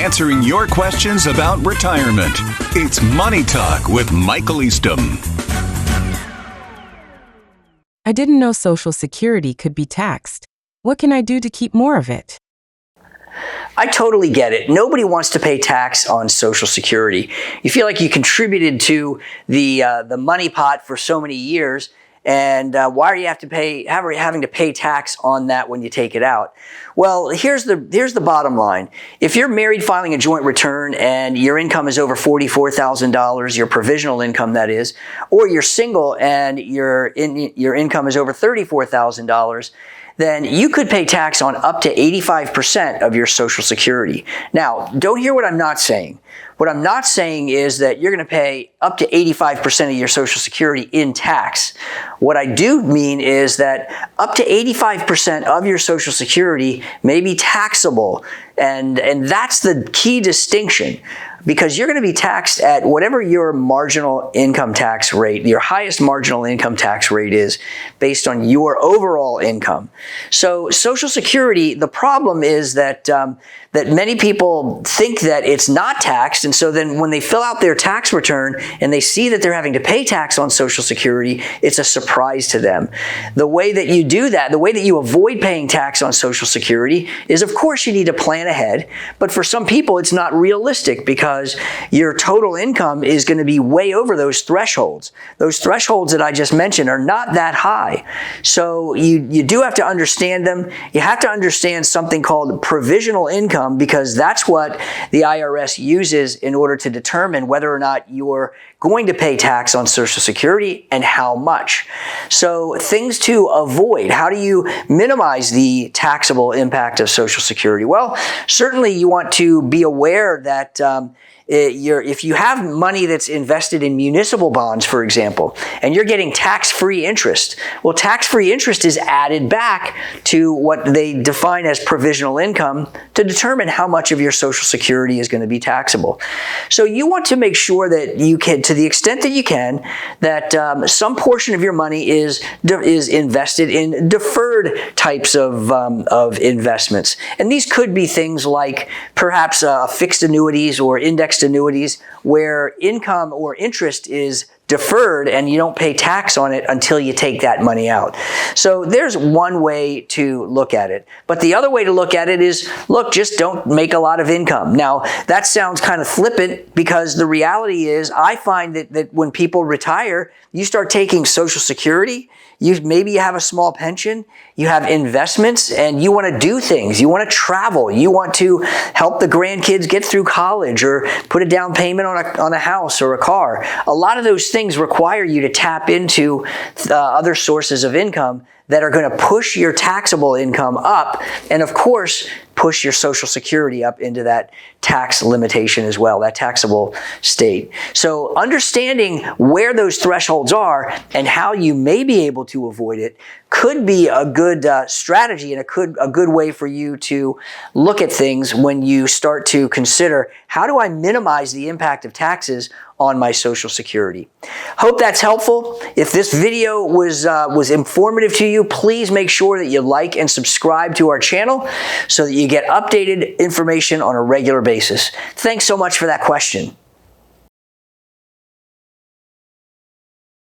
answering your questions about retirement. It's Money Talk with Michael Eastham. I didn't know Social Security could be taxed. What can I do to keep more of it? I totally get it. Nobody wants to pay tax on Social Security. You feel like you contributed to the money pot for so many years, and why are you having to pay tax on that when you take it out? Well, here's the bottom line. If you're married filing a joint return and your income is over $44,000, your provisional income that is, or you're single and your income is over $34,000, then you could pay tax on up to 85% of your Social Security. Now, don't hear what I'm not saying. What I'm not saying is that you're going to pay up to 85% of your Social Security in tax. What I do mean is that up to 85% of your Social Security may be taxable. And that's the key distinction, because you're going to be taxed at whatever your marginal income tax rate, your highest marginal income tax rate is based on your overall income. So Social Security, the problem is that that many people think that it's not taxed, and so then when they fill out their tax return and they see that they're having to pay tax on Social Security, it's a surprise to them. The way that you do that, the way that you avoid paying tax on Social Security is, of course, you need to plan ahead, but for some people it's not realistic because your total income is going to be way over those thresholds. Those thresholds that I just mentioned are not that high. So you do have to understand them. You have to understand something called provisional income, because that's what the IRS uses in order to determine whether or not you're going to pay tax on Social Security and how much. So things to avoid. How do you minimize the taxable impact of Social Security? Well, certainly you want to be aware that if you have money that's invested in municipal bonds, for example, and you're getting tax-free interest, well, tax-free interest is added back to what they define as provisional income to determine how much of your Social Security is going to be taxable. So you want to make sure that you can, to the extent that you can, that some portion of your money is invested in deferred types of investments. And these could be things like perhaps fixed annuities or index annuities where income or interest is deferred and you don't pay tax on it until you take that money out. So there's one way to look at it. But the other way to look at it is, look, just don't make a lot of income. Now, that sounds kind of flippant because the reality is I find that when people retire, you start taking Social Security, maybe you have a small pension, you have investments, and you want to do things. You want to travel. You want to help the grandkids get through college or put a down payment on a house or a car. A lot of those things require you to tap into other sources of income that are going to push your taxable income up and, of course, push your Social Security up into that tax limitation as well, that taxable state. So understanding where those thresholds are and how you may be able to avoid it could be a good strategy and a good way for you to look at things when you start to consider, how do I minimize the impact of taxes on my Social Security? Hope that's helpful. If this video was informative to you, please make sure that you like and subscribe to our channel so that you get updated information on a regular basis. Thanks so much for that question.